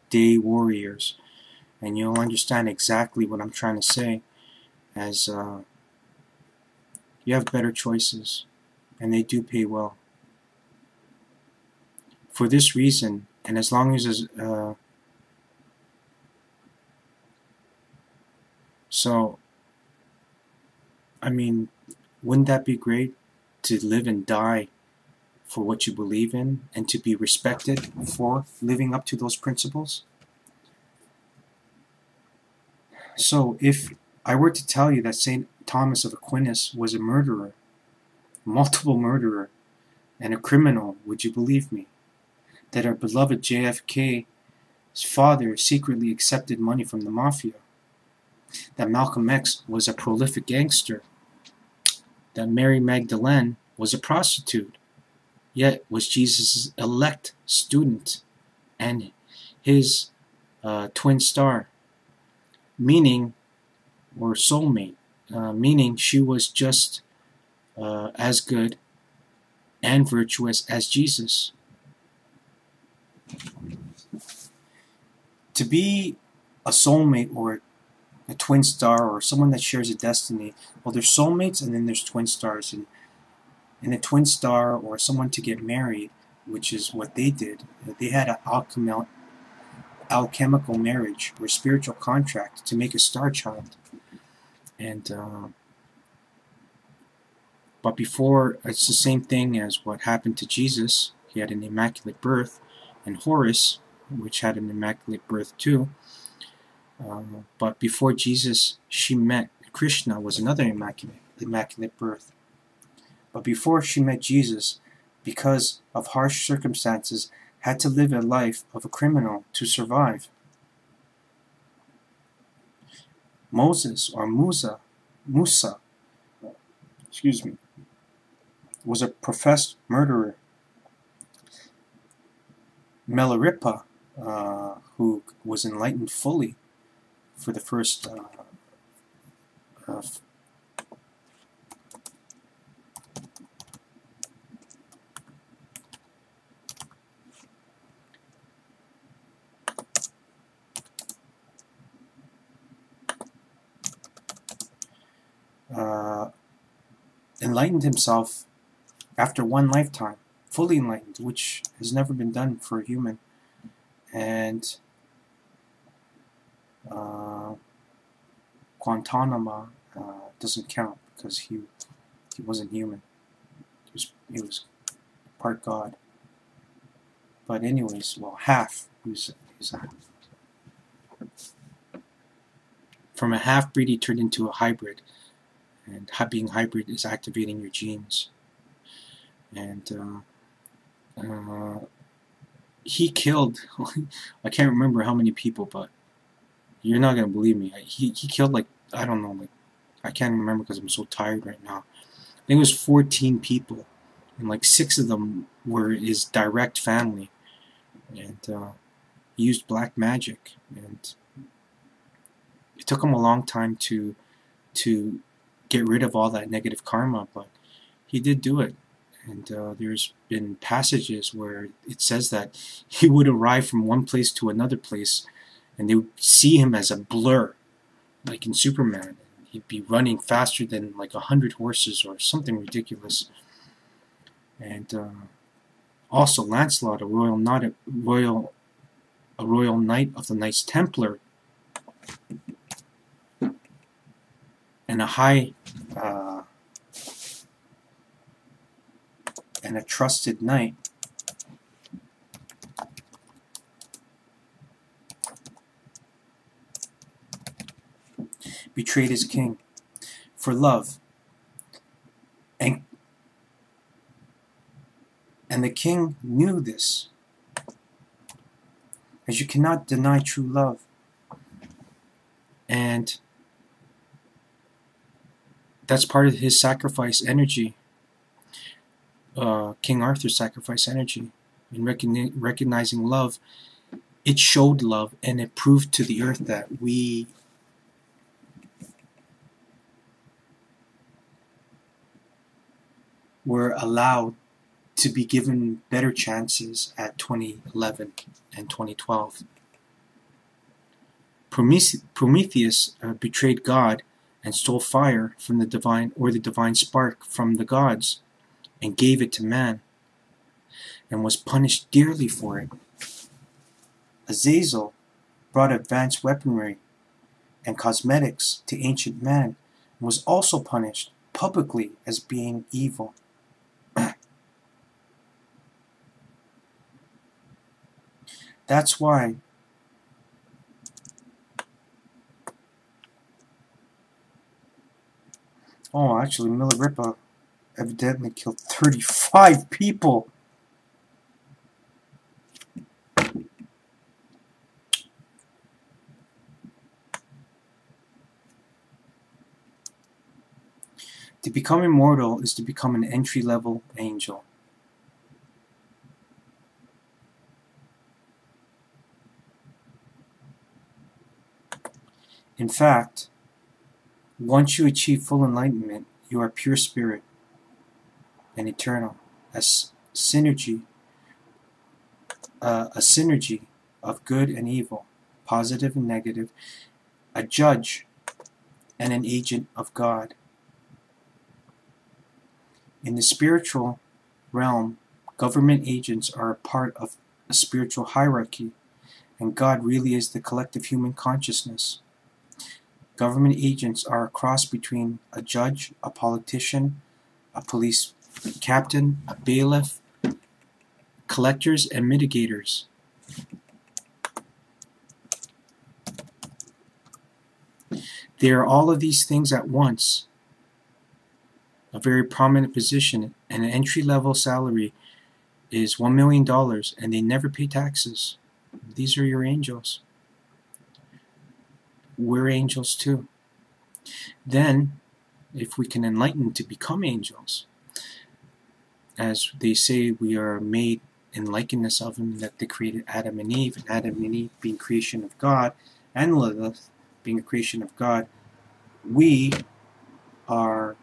day warriors, and you'll understand exactly what I'm trying to say, as you have better choices, and they do pay well. For this reason, and as long as so, I mean, wouldn't that be great to live and die for what you believe in, and to be respected for living up to those principles? So if I were to tell you that St. Thomas of Aquinas was a murderer, multiple murderer, and a criminal, would you believe me? That our beloved JFK's father secretly accepted money from the mafia? That Malcolm X was a prolific gangster? That Mary Magdalene was a prostitute, yet was Jesus' elect student and his twin star, meaning, or soulmate, meaning she was just as good and virtuous as Jesus. To be a soulmate or a twin star or someone that shares a destiny, well, there's soulmates and then there's twin stars. And a twin star or someone to get married, which is what they did, they had an alchemical marriage or spiritual contract to make a star child. And but before, it's the same thing as what happened to Jesus. He had an immaculate birth, and Horus, which had an immaculate birth too. But before Jesus, she met Krishna, was another immaculate birth. But before she met Jesus, because of harsh circumstances, had to live a life of a criminal to survive. Moses, or Musa, was a professed murderer. Milarepa, who was enlightened fully for the first enlightened himself after one lifetime, fully enlightened, which has never been done for a human. And Guantanamo doesn't count because he wasn't human. He was part God. But anyways, well, half. He was from a half-breed he turned into a hybrid. And being hybrid is activating your genes. And he killed, I can't remember how many people, but you're not going to believe me. He killed, like, I don't know, like, I can't remember because I'm so tired right now. I think it was 14 people, and like 6 of them were his direct family. And he used black magic, and it took him a long time to get rid of all that negative karma, but he did do it. And there's been passages where it says that he would arrive from one place to another place, and they would see him as a blur, like in Superman. He'd be running faster than like 100 horses or something ridiculous. And also Lancelot, a royal knight of the Knights Templar, and a high and a trusted knight, betrayed his king for love, and the king knew this, as you cannot deny true love. And that's part of his sacrifice energy, King Arthur's sacrifice energy. In recognizing love, it showed love, and it proved to the earth that we were allowed to be given better chances at 2011 and 2012. Prometheus betrayed God and stole fire from the divine spark from the gods and gave it to man and was punished dearly for it. Azazel brought advanced weaponry and cosmetics to ancient man and was also punished publicly as being evil. That's why actually Milarepa evidently killed 35 people. To become immortal is to become an entry-level angel. In fact, once you achieve full enlightenment, you are pure spirit and eternal, a synergy of good and evil, positive and negative, a judge and an agent of God. In the spiritual realm, government agents are a part of a spiritual hierarchy, and God really is the collective human consciousness. Government agents are a cross between a judge, a politician, a police captain, a bailiff, collectors, and mitigators. They are all of these things at once. A very prominent position and an entry-level salary is $1 million, and they never pay taxes. These are your angels. We're angels too. Then, if we can enlighten to become angels, as they say we are made in likeness of Him, that they created Adam and Eve being creation of God, and Lilith being a creation of God, we are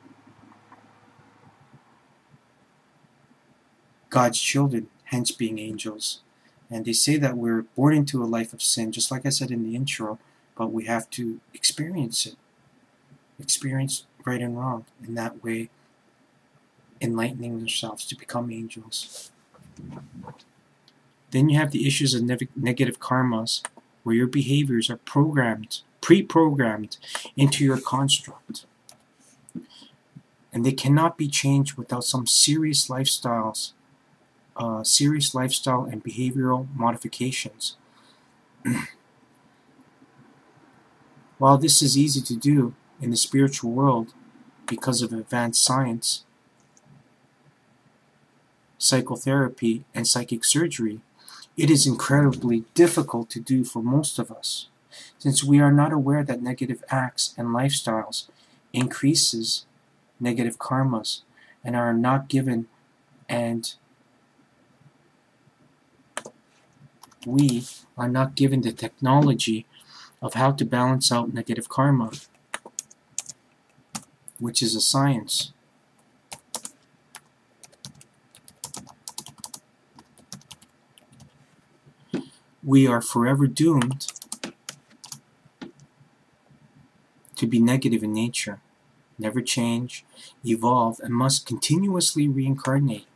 God's children, hence being angels. And they say that we're born into a life of sin, just like I said in the intro, but we have to experience it. Experience right and wrong. In that way, enlightening ourselves to become angels. Then you have the issues of negative karmas, where your behaviors are pre-programmed into your construct. And they cannot be changed without some serious lifestyle and behavioral modifications. While this is easy to do in the spiritual world because of advanced science, psychotherapy, and psychic surgery, it is incredibly difficult to do for most of us, since we are not aware that negative acts and lifestyles increases negative karmas and are not given, and we are not given the technology of how to balance out negative karma, which is a science. We are forever doomed to be negative in nature, never change, evolve, and must continuously reincarnate.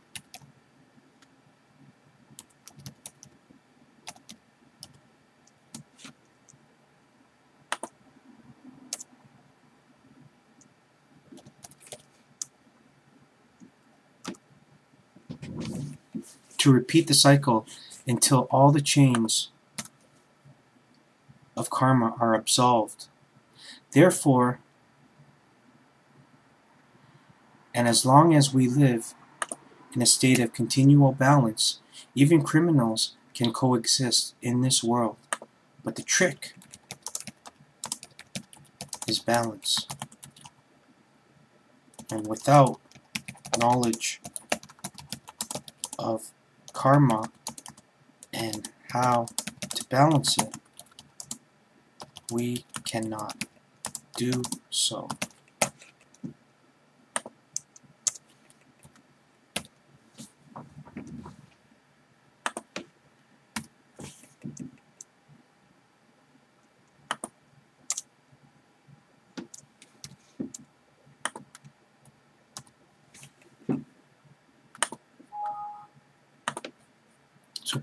To repeat the cycle until all the chains of karma are absolved. Therefore, and as long as we live in a state of continual balance, even criminals can coexist in this world. But the trick is balance. And without knowledge of karma and how to balance it, we cannot do so.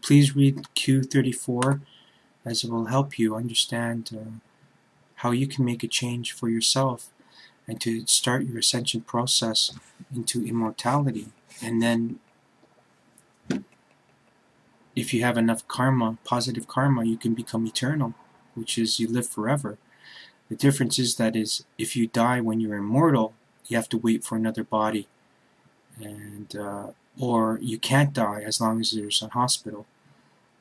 please read Q-34, as it will help you understand how you can make a change for yourself and to start your ascension process into immortality. And then if you have enough karma, positive karma, you can become eternal, which is you live forever. The difference is that if you die when you're immortal, you have to wait for another body, and or you can't die as long as there's a hospital.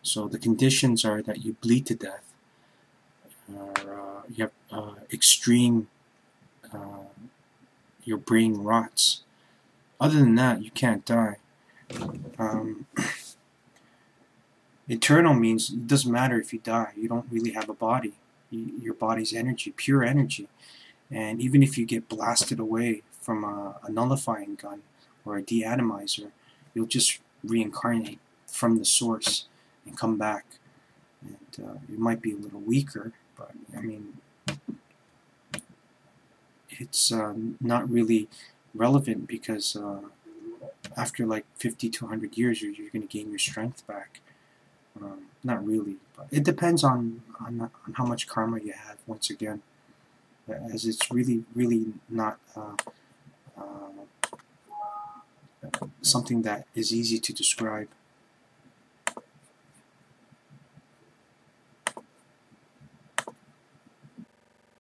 So the conditions are that you bleed to death, or you have extreme, your brain rots. Other than that, you can't die. Eternal means it doesn't matter if you die. You don't really have a body. Your body's energy, pure energy. And even if you get blasted away from a nullifying gun or a deatomizer, you'll just reincarnate from the source and come back. And it might be a little weaker, but I mean, it's not really relevant, because after like 50 to 100 years, you're going to gain your strength back. Not really, but it depends on how much karma you have, once again, as it's really not something that is easy to describe.